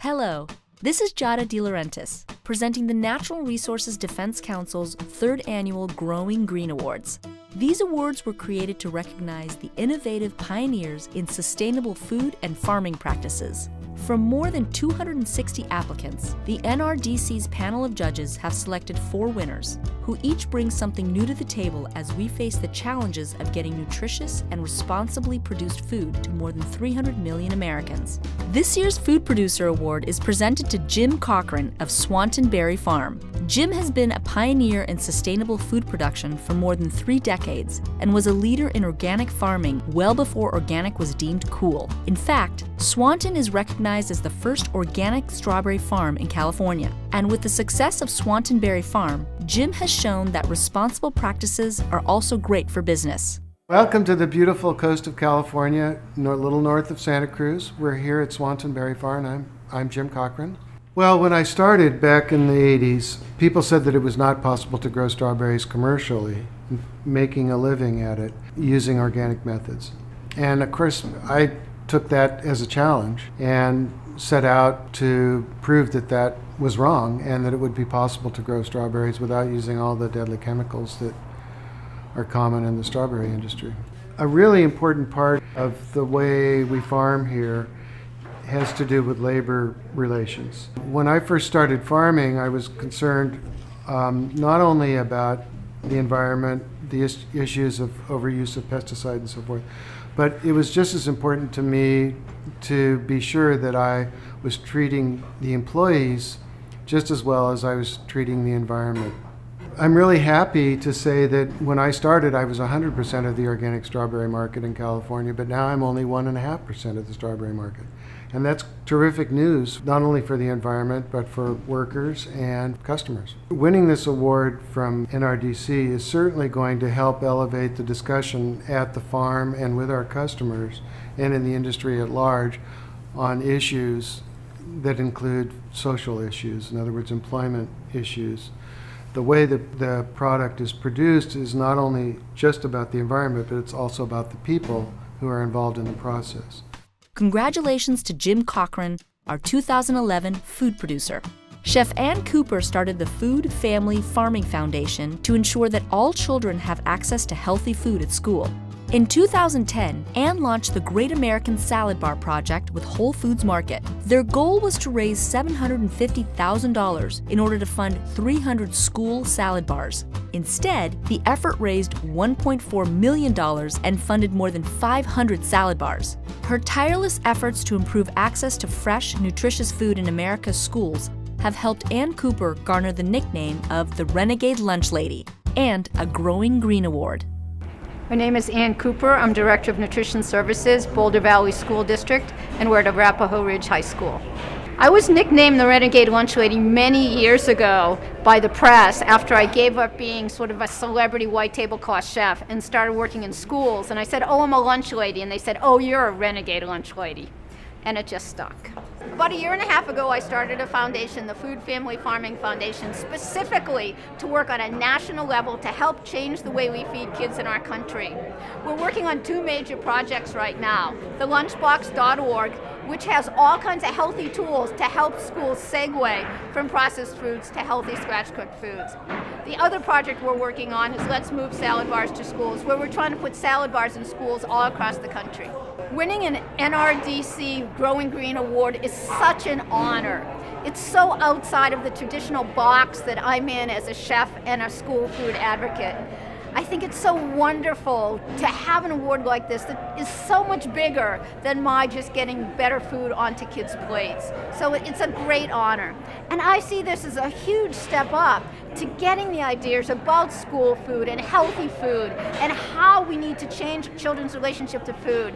Hello, this is Giada De Laurentiis, presenting the Natural Resources Defense Council's third annual Growing Green Awards. These awards were created to recognize the innovative pioneers in sustainable food and farming practices. From more than 260 applicants, the NRDC's panel of judges have selected 4 winners, who each bring something new to the table as we face the challenges of getting nutritious and responsibly produced food to more than 300 million Americans. This year's Food Producer Award is presented to Jim Cochran of Swanton Berry Farm. Jim has been a pioneer in sustainable food production for more than 3 decades and was a leader in organic farming well before organic was deemed cool. In fact, Swanton is recognized as the first organic strawberry farm in California. And with the success of Swanton Berry Farm, Jim has shown that responsible practices are also great for business. Welcome to the beautiful coast of California, a little north of Santa Cruz. We're here at Swanton Berry Farm. I'm Jim Cochran. Well, when I started back in the 80s, people said that it was not possible to grow strawberries commercially, making a living at it using organic methods. And of course, I took that as a challenge and set out to prove that that was wrong and that it would be possible to grow strawberries without using all the deadly chemicals that are common in the strawberry industry. A really important part of the way we farm here has to do with labor relations. When I first started farming, I was concerned not only about the environment, the issues of overuse of pesticides and so forth, but it was just as important to me to be sure that I was treating the employees just as well as I was treating the environment. I'm really happy to say that when I started, I was 100% of the organic strawberry market in California, but now I'm only 1.5% of the strawberry market. And that's terrific news, not only for the environment, but for workers and customers. Winning this award from NRDC is certainly going to help elevate the discussion at the farm and with our customers and in the industry at large on issues that include social issues, in other words, employment issues. The way that the product is produced is not only just about the environment, but it's also about the people who are involved in the process. Congratulations to Jim Cochran, our 2011 food producer. Chef Ann Cooper started the Food Family Farming Foundation to ensure that all children have access to healthy food at school. In 2010, Ann launched the Great American Salad Bar Project with Whole Foods Market. Their goal was to raise $750,000 in order to fund 300 school salad bars. Instead, the effort raised $1.4 million and funded more than 500 salad bars. Her tireless efforts to improve access to fresh, nutritious food in America's schools have helped Ann Cooper garner the nickname of the Renegade Lunch Lady and a Growing Green Award. My name is Ann Cooper. I'm Director of Nutrition Services, Boulder Valley School District, and we're at Arapahoe Ridge High School. I was nicknamed the Renegade Lunch Lady many years ago by the press after I gave up being sort of a celebrity white tablecloth chef and started working in schools. And I said, "Oh, I'm a lunch lady." And they said, "Oh, you're a renegade lunch lady." And it just stuck. About 1.5 years ago, I started a foundation, the Food Family Farming Foundation, specifically to work on a national level to help change the way we feed kids in our country. We're working on 2 major projects right now. The lunchbox.org, which has all kinds of healthy tools to help schools segue from processed foods to healthy scratch-cooked foods. The other project we're working on is Let's Move Salad Bars to Schools, where we're trying to put salad bars in schools all across the country. Winning an NRDC Growing Green Award is such an honor. It's so outside of the traditional box that I'm in as a chef and a school food advocate. I think it's so wonderful to have an award like this that is so much bigger than my just getting better food onto kids' plates. So it's a great honor. And I see this as a huge step up to getting the ideas about school food and healthy food and how we need to change children's relationship to food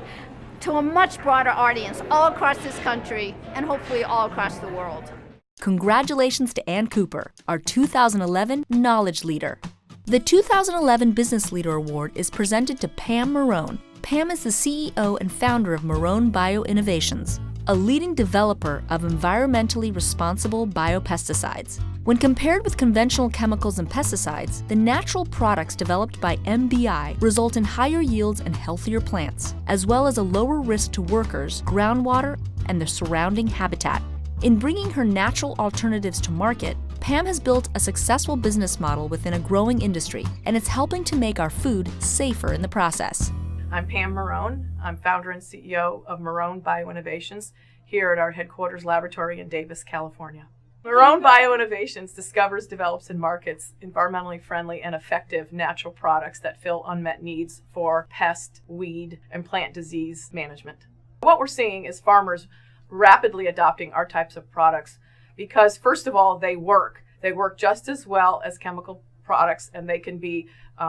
to a much broader audience all across this country and hopefully all across the world. Congratulations to Ann Cooper, our 2011 Knowledge Leader. The 2011 Business Leader Award is presented to Pam Marrone. Pam is the CEO and founder of Marrone Bioinnovations, a leading developer of environmentally responsible biopesticides. When compared with conventional chemicals and pesticides, the natural products developed by MBI result in higher yields and healthier plants, as well as a lower risk to workers, groundwater, and the surrounding habitat. In bringing her natural alternatives to market, Pam has built a successful business model within a growing industry, and it's helping to make our food safer in the process. I'm Pam Marrone. I'm founder and CEO of Marrone Bioinnovations here at our headquarters laboratory in Davis, California. Marrone Bioinnovations discovers, develops, and markets environmentally friendly and effective natural products that fill unmet needs for pest, weed, and plant disease management. What we're seeing is farmers rapidly adopting our types of products because, first of all, they work. They work just as well as chemical products, and they can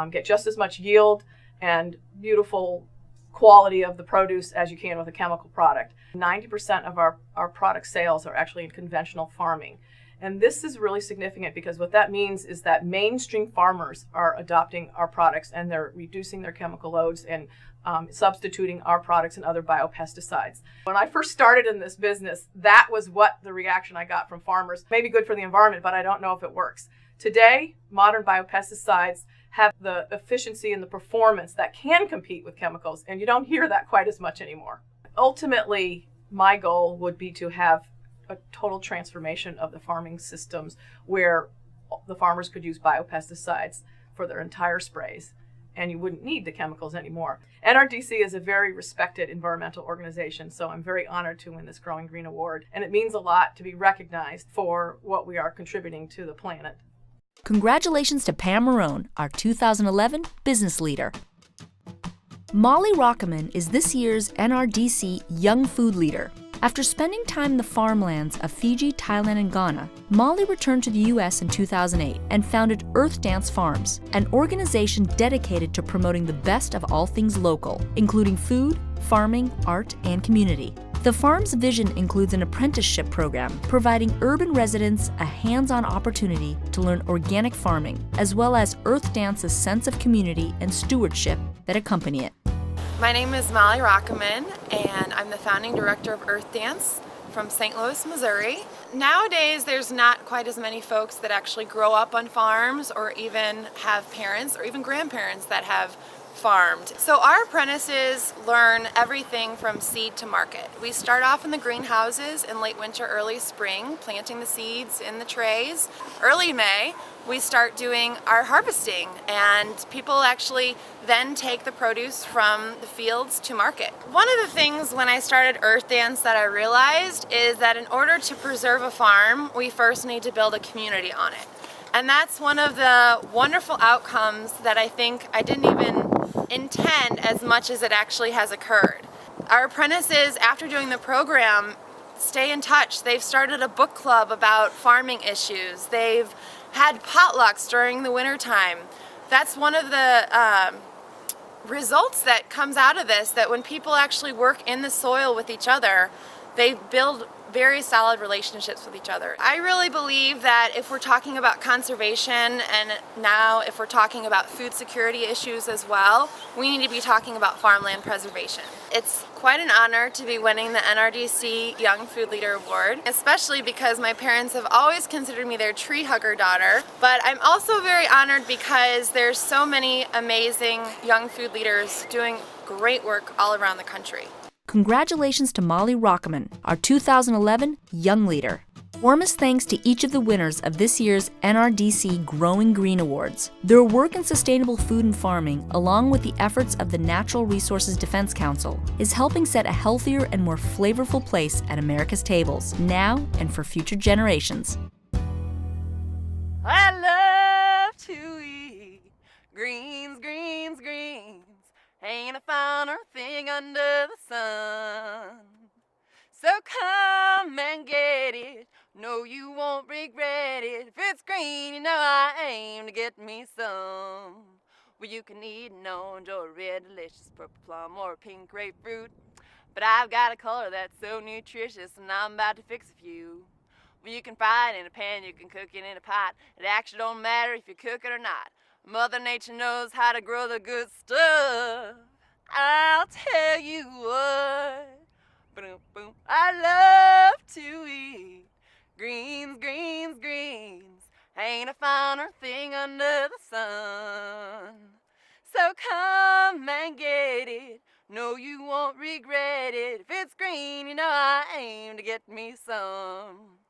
get just as much yield and beautiful quality of the produce as you can with a chemical product. 90% of our product sales are actually in conventional farming. And this is really significant because what that means is that mainstream farmers are adopting our products and they're reducing their chemical loads and substituting our products and other biopesticides. When I first started in this business, that was what the reaction I got from farmers. Maybe good for the environment, but I don't know if it works. Today, modern biopesticides have the efficiency and the performance that can compete with chemicals, and you don't hear that quite as much anymore. Ultimately, my goal would be to have a total transformation of the farming systems where the farmers could use biopesticides for their entire sprays, and you wouldn't need the chemicals anymore. NRDC is a very respected environmental organization, so I'm very honored to win this Growing Green Award, and it means a lot to be recognized for what we are contributing to the planet. Congratulations to Pam Marrone, our 2011 Business Leader. Molly Rockamann is this year's NRDC Young Food Leader. After spending time in the farmlands of Fiji, Thailand, and Ghana, Molly returned to the U.S. in 2008 and founded EarthDance Farms, an organization dedicated to promoting the best of all things local, including food, farming, art, and community. The farm's vision includes an apprenticeship program, providing urban residents a hands-on opportunity to learn organic farming, as well as EarthDance's sense of community and stewardship that accompany it. My name is Molly Rockamann, and I'm the founding director of EarthDance from St. Louis, Missouri. Nowadays, there's not quite as many folks that actually grow up on farms or even have parents or even grandparents that have farmed. So our apprentices learn everything from seed to market. We start off in the greenhouses in late winter, early spring, planting the seeds in the trays. Early May, we start doing our harvesting, and people actually then take the produce from the fields to market. One of the things when I started EarthDance that I realized is that in order to preserve a farm, we first need to build a community on it. And that's one of the wonderful outcomes that I think I didn't even intend as much as it actually has occurred. Our apprentices, after doing the program, stay in touch. They've started a book club about farming issues. They've had potlucks during the wintertime. That's one of the results that comes out of this, that when people actually work in the soil with each other, they build very solid relationships with each other. I really believe that if we're talking about conservation, and now if we're talking about food security issues as well, we need to be talking about farmland preservation. It's quite an honor to be winning the NRDC Young Food Leader Award, especially because my parents have always considered me their tree hugger daughter. But I'm also very honored because there's so many amazing young food leaders doing great work all around the country. Congratulations to Molly Rockamann, our 2011 Young Leader. Warmest thanks to each of the winners of this year's NRDC Growing Green Awards. Their work in sustainable food and farming, along with the efforts of the Natural Resources Defense Council, is helping set a healthier and more flavorful place at America's tables, now and for future generations. I love to eat greens, greens, greens. Ain't a finer thing under the sun. So come and get it. No, you won't regret it. If it's green, you know I aim to get me some. Well, you can eat an orange or a red, delicious purple plum or a pink grapefruit. But I've got a color that's so nutritious, and I'm about to fix a few. Well, you can fry it in a pan, you can cook it in a pot. It actually don't matter if you cook it or not. Mother Nature knows how to grow the good stuff. I'll tell you what. Boom, boom. I love to eat greens, greens, greens. Ain't a finer thing under the sun. So come and get it. No, you won't regret it. If it's green, you know I aim to get me some. come.